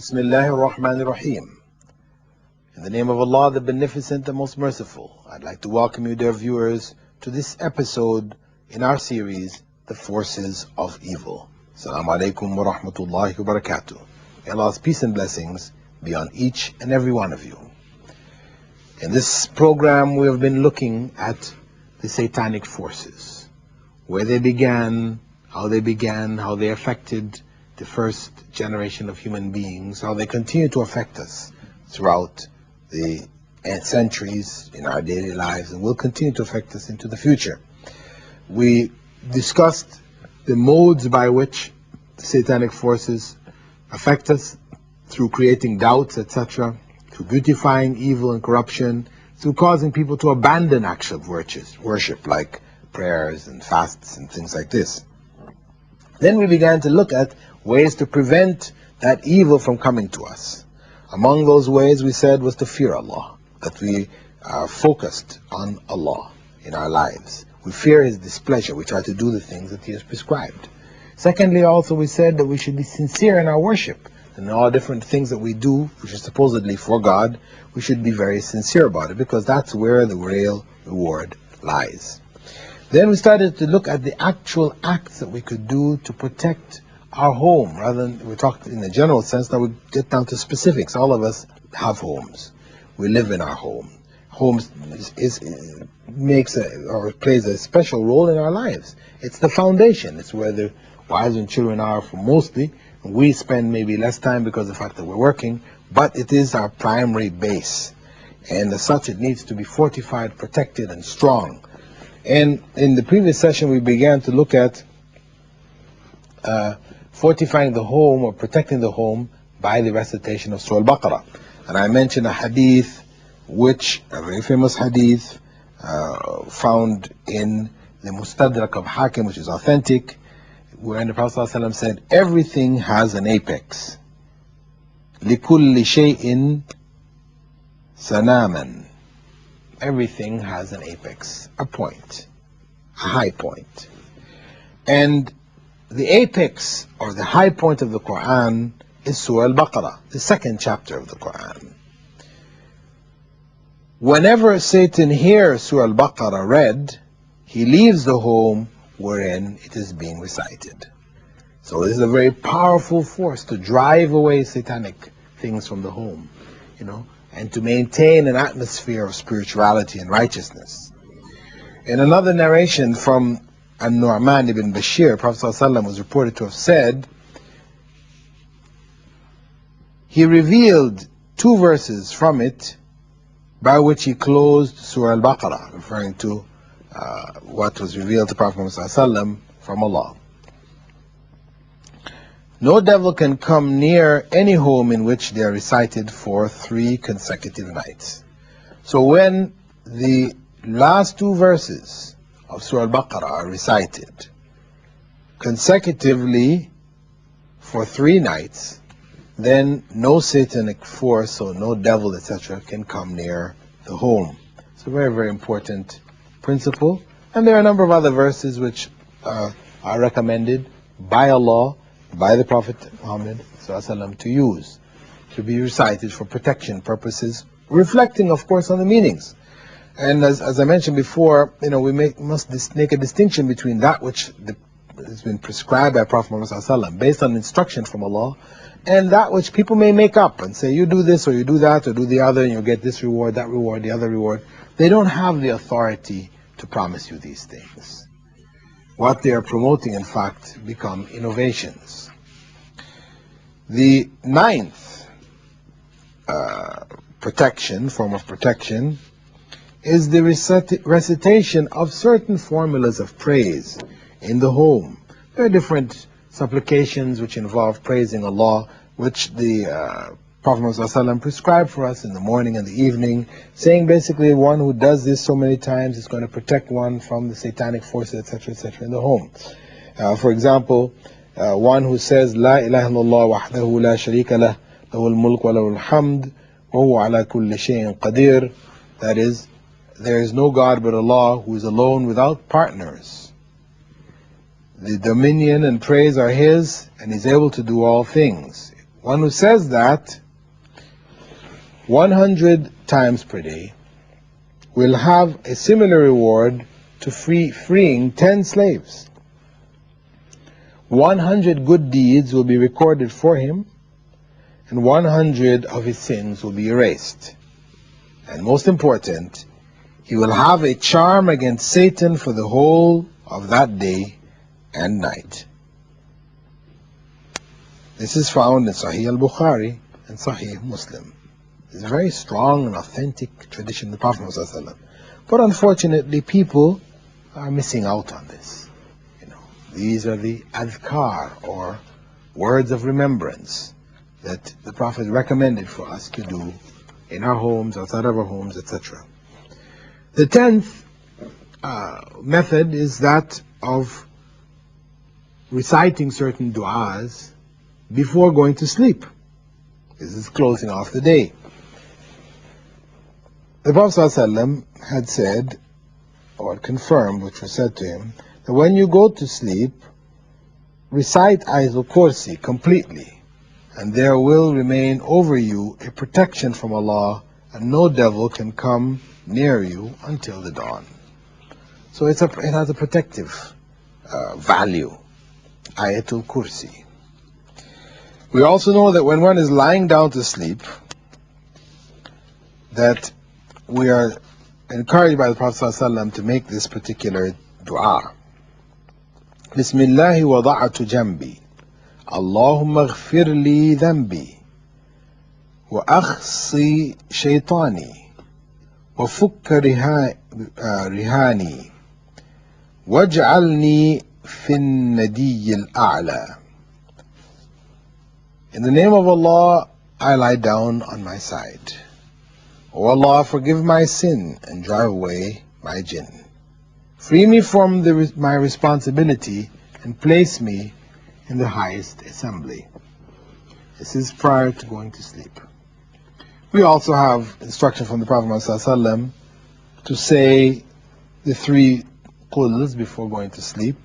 Bismillahir Rahmanir Rahim. In the name of Allah, the Beneficent, the Most Merciful, I'd like to welcome you, dear viewers, to this episode in our series, The Forces of Evil. Assalamu alaikum wa rahmatullahi wa barakatuh. Allah's peace and blessings be on each and every one of you. In this program, we have been looking at the satanic forces, where they began, how they affected the first generation of human beings, how they continue to affect us throughout the centuries in our daily lives, and will continue to affect us into the future. We discussed the modes by which the satanic forces affect us, through creating doubts, etc., through beautifying evil and corruption, through causing people to abandon acts of worship like prayers and fasts and things like this. Then we began to look at ways to prevent that evil from coming to us. Among those ways, we said, was to fear Allah, that we are focused on Allah in our lives. We fear His displeasure. We try to do the things that He has prescribed. Secondly, also, we said that we should be sincere in our worship. And all different things that we do, which is supposedly for God, we should be very sincere about it, because that's where the real reward lies. Then we started to look at the actual acts that we could do to protect our home. Rather than, we talked in a general sense, now we get down to specifics. All of us have homes. We live in our home. Homes plays a special role in our lives. It's the foundation. It's where the wives and children are for mostly. We spend maybe less time because of the fact that we're working, but it is our primary base. And as such, it needs to be fortified, protected, and strong. And in the previous session, we began to look at fortifying the home or protecting the home by the recitation of Surah Al-Baqarah. And I mentioned a hadith, a very famous hadith, found in the Mustadrak of Hakim, which is authentic, wherein the Prophet ﷺ said, everything has an apex. لِكُلِّ شَيْءٍ سَنَامًا. Everything has an apex, a point, a high point. And the apex, or the high point of the Quran, is Surah Al-Baqarah, the second chapter of the Quran. Whenever Satan hears Surah Al-Baqarah read, he leaves the home wherein it is being recited. So this is a very powerful force to drive away satanic things from the home, and to maintain an atmosphere of spirituality and righteousness. In another narration from An-Nu'man ibn Bashir, Prophet ﷺ was reported to have said, he revealed 2 verses from it by which he closed Surah Al-Baqarah, referring to what was revealed to Prophet ﷺ from Allah. No devil can come near any home in which they are recited for 3 consecutive nights. So when the last 2 verses of Surah Al-Baqarah are recited consecutively for 3 nights, then no satanic force or no devil, etc., can come near the home. It's a very, very important principle. And there are a number of other verses which are recommended by Allah, by the Prophet Muhammad ﷺ, to use, to be recited for protection purposes, reflecting, of course, on the meanings. And as I mentioned before, we must make a distinction between that which has been prescribed by Prophet Muhammad ﷺ, based on instruction from Allah, and that which people may make up and say, you do this or you do that or do the other and you'll get this reward, that reward, the other reward. They don't have the authority to promise you these things. What they are promoting, in fact, become innovations. The 9th form of protection is the recitation of certain formulas of praise in the home. There are different supplications which involve praising Allah, which the Prophet ﷺ prescribed for us in the morning and the evening, saying basically one who does this so many times is going to protect one from the satanic forces, etc., etc., in the home. For example, one who says, La ilaha illallah wahdahu la sharika lah, lahul mulk wa lahul hamd, wa huwa ala kulli shay'in qadir. That is, there is no God but Allah, who is alone without partners. The dominion and praise are His, and He's able to do all things. one who says that 100 times per day will have a similar reward to freeing 10 slaves. 100 good deeds will be recorded for him, and 100 of his sins will be erased. And most important, he will have a charm against Satan for the whole of that day and night. This is found in Sahih Al-Bukhari and Sahih Muslim. It's a very strong and authentic tradition of the Prophet ﷺ. But unfortunately, people are missing out on this. These are the adhkar, or words of remembrance, that the Prophet recommended for us to do in our homes, outside of our homes, etc. The 10th method is that of reciting certain du'as before going to sleep. This is closing off the day. The Prophet ﷺ had said, or confirmed, which was said to him, that when you go to sleep, recite Ayatul Kursi completely, and there will remain over you a protection from Allah, and no devil can come near you until the dawn. So it has a protective value, Ayatul Kursi. We also know that when one is lying down to sleep, that we are encouraged by the Prophet ﷺ to make this particular dua. Bismillahi wada'atu jambi, Allahumma ghfir li dhanbi, wa akhsi shaytani, wa fukka rihani, waj'alni fin nadiyil a'la. In the name of Allah, I lie down on my side. O Allah, forgive my sin and drive away my jinn. Free me from my responsibility and place me in the highest assembly. This is prior to going to sleep. We also have instruction from the Prophet ﷺ to say the 3 quls before going to sleep.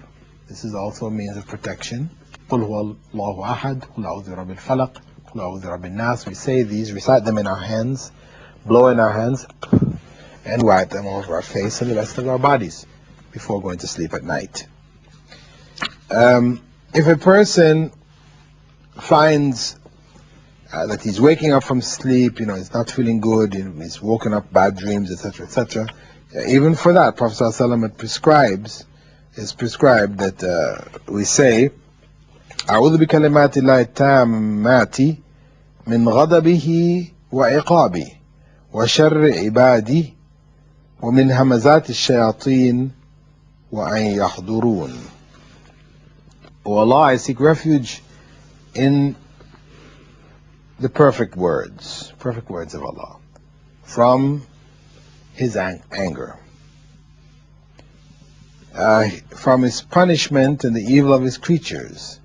This is also a means of protection. قُلْ هُوَ اللَّهُ أَحَدٌ قُلْ أَعُوذُ بِرَبِّ الْفَلَقِ قُلْ أَعُوذُ بِرَبِّ النَّاسِ. We say these, recite them in our hands, blow in our hands, and wipe them over our face and the rest of our bodies before going to sleep at night. If a person finds that he's waking up from sleep, he's not feeling good, he's woken up bad dreams, etc., etc., even for that, Prophet ﷺ is prescribed that we say, أعوذ بكلمات الله التامات من غضبه وعقابه وشر عبادي ومن همزات الشياطين وأن يحضرون. O Allah, I seek refuge in the perfect words of Allah, from His anger, from His punishment and the evil of His creatures,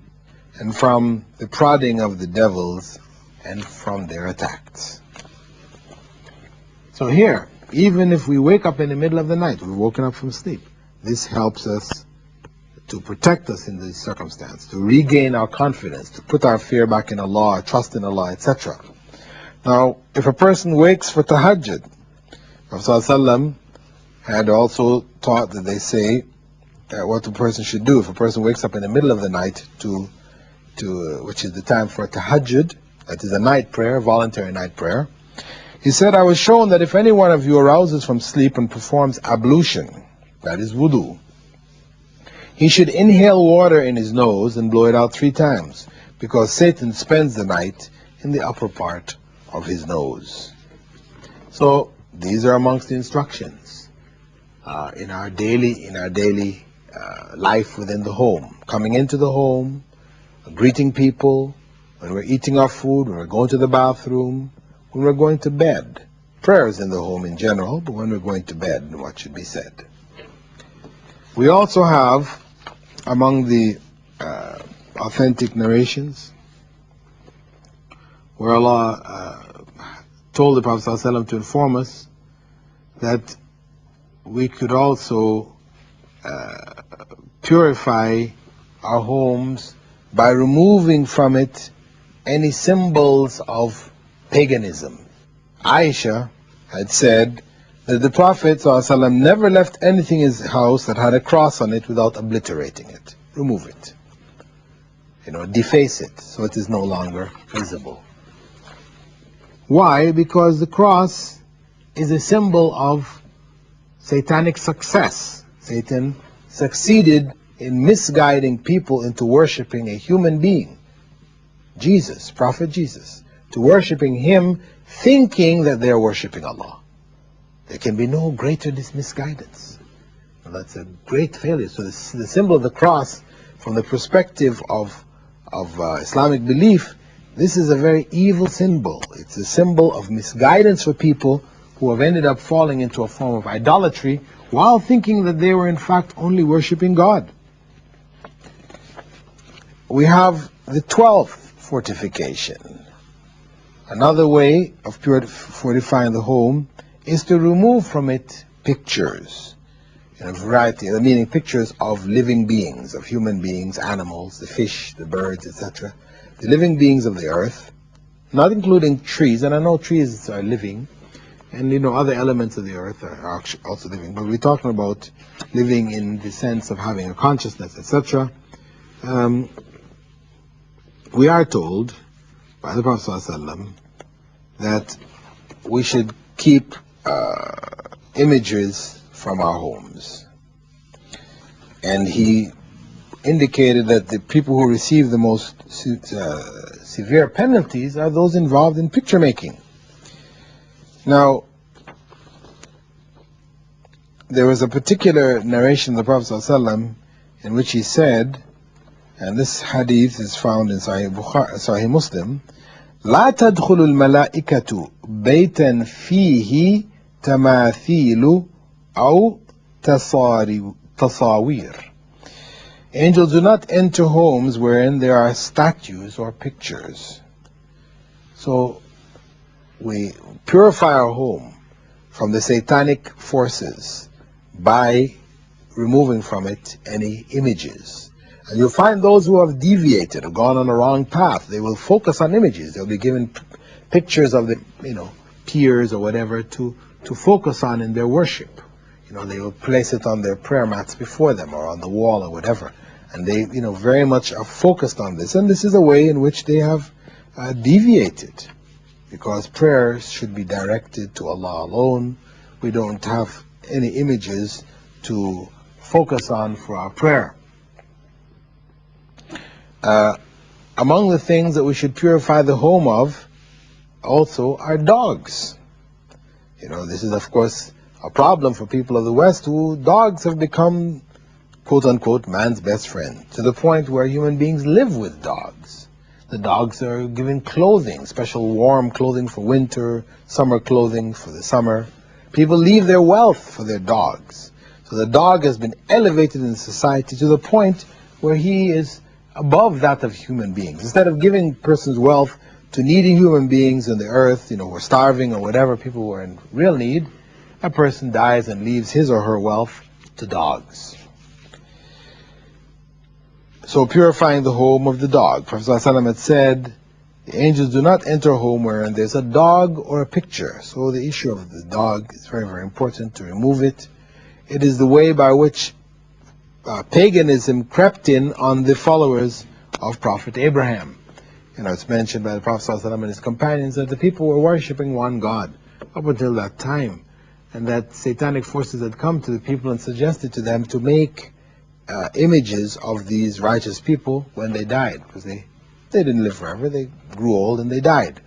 and from the prodding of the devils and from their attacks. So here, even if we wake up in the middle of the night, we've woken up from sleep, this helps us to protect us in this circumstance, to regain our confidence, to put our fear back in Allah, our trust in Allah, etc. Now, if a person wakes for tahajjud, Prophet ﷺ had also taught that they say what the person should do. If a person wakes up in the middle of the night which is the time for tahajjud, that is a night prayer, voluntary night prayer, he said, I was shown that if any one of you arouses from sleep and performs ablution, that is wudu, he should inhale water in his nose and blow it out 3 times, because Satan spends the night in the upper part of his nose. So these are amongst the instructions in our daily life within the home. Coming into the home, greeting people, when we're eating our food, when we're going to the bathroom, when we're going to bed. Prayers in the home in general, but when we're going to bed, what should be said. We also have, among the authentic narrations, where Allah told the Prophet ﷺ to inform us that we could also purify our homes by removing from it any symbols of paganism. Aisha had said that the Prophet ﷺ never left anything in his house that had a cross on it without obliterating it. Remove it. Deface it so it is no longer visible. Why? Because the cross is a symbol of satanic success. Satan succeeded in misguiding people into worshipping a human being, Jesus, Prophet Jesus, to worshipping him thinking that they are worshipping Allah. There can be no greater misguidance. Well, that's a great failure. So the symbol of the cross, from the perspective of Islamic belief, this is a very evil symbol. It's a symbol of misguidance for people who have ended up falling into a form of idolatry while thinking that they were in fact only worshipping God. We have the 12th fortification. Another way of fortifying the home is to remove from it pictures in a variety, meaning pictures of living beings, of human beings, animals, the fish, the birds, etc. The living beings of the earth, not including trees, and I know trees are living, and other elements of the earth are also living, but we're talking about living in the sense of having a consciousness, etc. We are told by the Prophet ﷺ that we should keep images from our homes. And he indicated that the people who receive the most severe penalties are those involved in picture making. Now, there was a particular narration of the Prophet ﷺ in which he said, and this hadith is found in Sahih Muslim, لا تدخل الملائكة بيتا فيه تماثيل أو تصاوير. Angels do not enter homes wherein there are statues or pictures. So we purify our home from the satanic forces by removing from it any images. And you'll find those who have deviated or gone on a wrong path, they will focus on images. They'll be given pictures of the peers or whatever to focus on in their worship. They will place it on their prayer mats before them or on the wall or whatever. And they very much are focused on this. And this is a way in which they have deviated, because prayers should be directed to Allah alone. We don't have any images to focus on for our prayer. Among the things that we should purify the home of also are dogs. This is of course a problem for people of the West, who dogs have become, quote unquote, man's best friend, to the point where human beings live with dogs. The dogs are given clothing, special warm clothing for winter, summer clothing for the summer. People leave their wealth for their dogs. So the dog has been elevated in society to the point where he is above that of human beings. Instead of giving a person's wealth to needy human beings on the earth, who are starving or whatever, people who are in real need, a person dies and leaves his or her wealth to dogs. So purifying the home of the dog. Prophet ﷺ had said, the angels do not enter a home wherein there's a dog or a picture. So the issue of the dog is very, very important to remove it. It is the way by which paganism crept in on the followers of Prophet Abraham. It's mentioned by the Prophet ﷺ and his companions that the people were worshipping one God up until that time, and that satanic forces had come to the people and suggested to them to make images of these righteous people when they died, because they didn't live forever. They grew old and they died.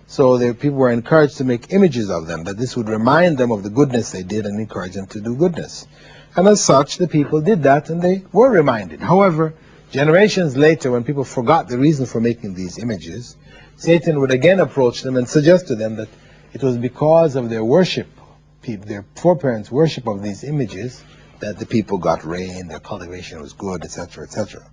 So the people were encouraged to make images of them, that this would remind them of the goodness they did and encourage them to do goodness. And as such, the people did that and they were reminded. However, generations later, when people forgot the reason for making these images, Satan would again approach them and suggest to them that it was because of their worship, their foreparents' worship of these images, that the people got rain, their cultivation was good, etc., etc.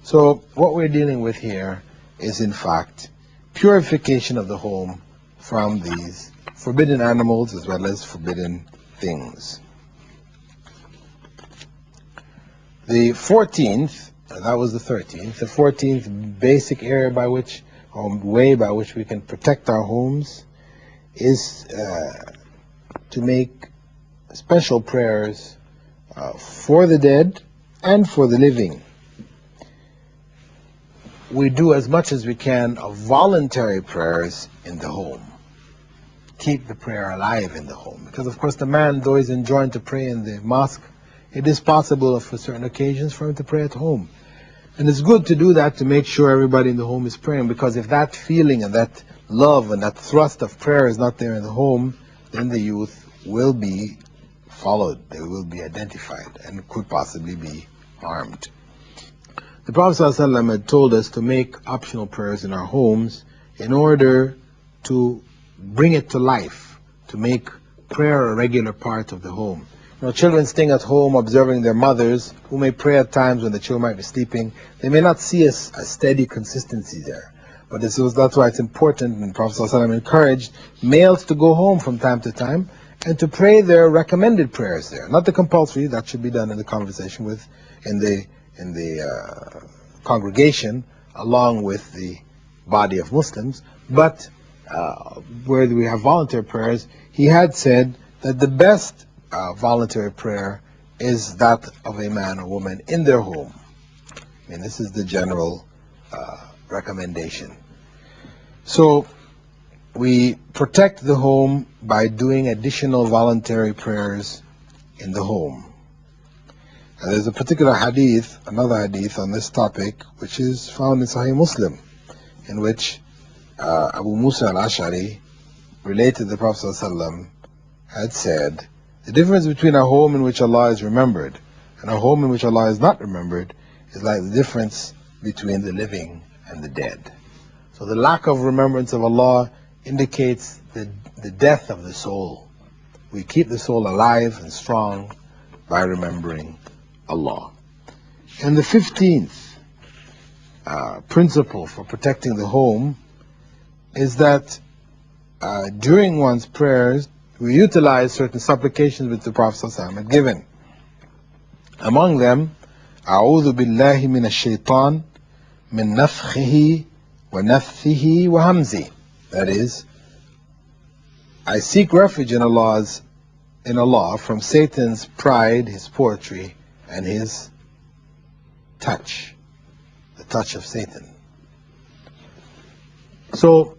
So what we're dealing with here is in fact purification of the home from these forbidden animals as well as forbidden things. The 14th, that was the 13th, the 14th basic area by which or way by which we can protect our homes is to make special prayers for the dead and for the living. We do as much as we can of voluntary prayers in the home. Keep the prayer alive in the home. Because of course the man, though he's enjoined to pray in the mosque, it is possible for certain occasions for him to pray at home. And it's good to do that, to make sure everybody in the home is praying, because if that feeling and that love and that thrust of prayer is not there in the home, then the youth will be followed, they will be identified and could possibly be harmed. The Prophet ﷺ had told us to make optional prayers in our homes in order to bring it to life, to make prayer a regular part of the home. You know, children staying at home observing their mothers, who may pray at times when the children might be sleeping, they may not see a steady consistency there. But that's why it's important, and the Prophet ﷺ encouraged males to go home from time to time and to pray their recommended prayers there. Not the compulsory, that should be done in the conversation in the congregation along with the body of Muslims, but where we have voluntary prayers, he had said that the best voluntary prayer is that of a man or woman in their home. I mean, this is the general recommendation. So we protect the home by doing additional voluntary prayers in the home. And there's a particular hadith, another hadith on this topic, which is found in Sahih Muslim, in which Abu Musa al-Ash'ari related the Prophet ﷺ had said, the difference between a home in which Allah is remembered and a home in which Allah is not remembered is like the difference between the living and the dead. So the lack of remembrance of Allah indicates the death of the soul. We keep the soul alive and strong by remembering Allah. And the 15th principle for protecting the home is that during one's prayers, we utilize certain supplications which the Prophet ﷺ had given. Among them, أعوذ بالله من الشيطان من نفخه ونفثه وهمزه. That is, I seek refuge in Allah from Satan's pride, his poetry, and his touch, the touch of Satan. So,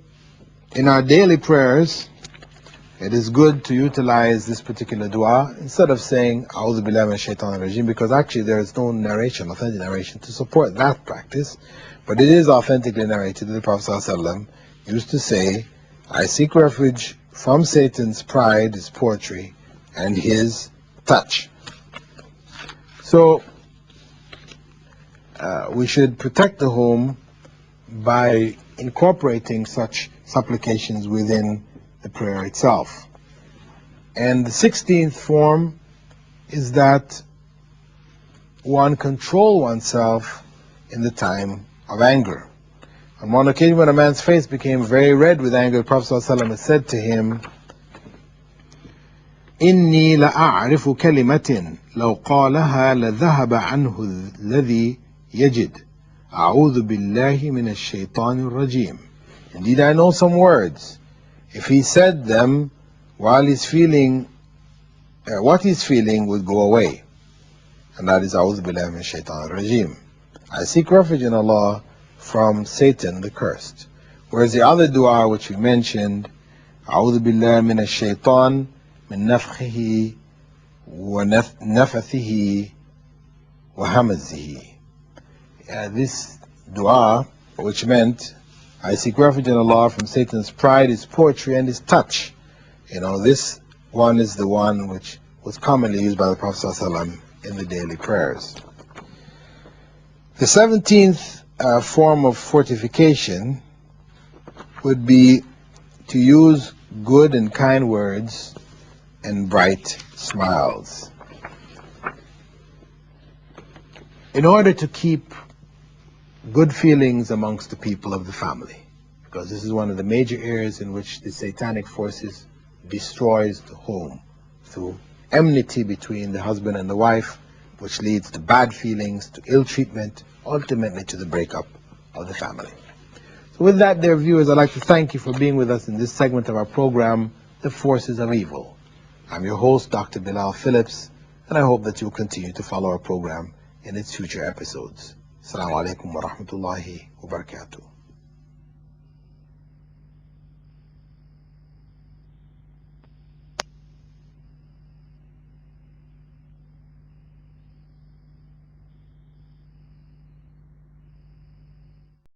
in our daily prayers, it is good to utilize this particular dua instead of saying A'udhu Billahi Minash Shaitanir Rajim, because actually there is no narration, authentic narration to support that practice. But it is authentically narrated that the Prophet ﷺ used to say, I seek refuge from Satan's pride, his poetry, and his touch. So we should protect the home by incorporating such supplications within the prayer itself. And the 16th form is that one control oneself in the time of anger. On one occasion when a man's face became very red with anger, the Prophet ﷺ said to him, إني لأعرف كلمة لو قالها لذهب عنه الذي يجد أعوذ بالله من الشيطان الرجيم. Indeed, I know some words. If he said them while he's feeling, what he's feeling would go away. And that is أعوذ بالله من الشيطان الرجيم. I seek refuge in Allah from Satan the cursed. Whereas the other dua which we mentioned, أعوذ بالله من الشيطان من نفخه ونفثه وهمزه. This dua, which meant I seek refuge in Allah from Satan's pride, his poetry, and his touch. This one is the one which was commonly used by the Prophet ﷺ in the daily prayers. The 17th form of fortification would be to use good and kind words and bright smiles. In order to keep good feelings amongst the people of the family, because this is one of the major areas in which the satanic forces destroys the home through enmity between the husband and the wife, which leads to bad feelings, to ill treatment, ultimately to the breakup of the family. So with that, dear viewers, I'd like to thank you for being with us in this segment of our program, The Forces of Evil. I'm your host, Dr. Bilal Phillips, and I hope that you'll continue to follow our program in its future episodes. Assalamu alaikum wa rahmatullahi wa barakatuh.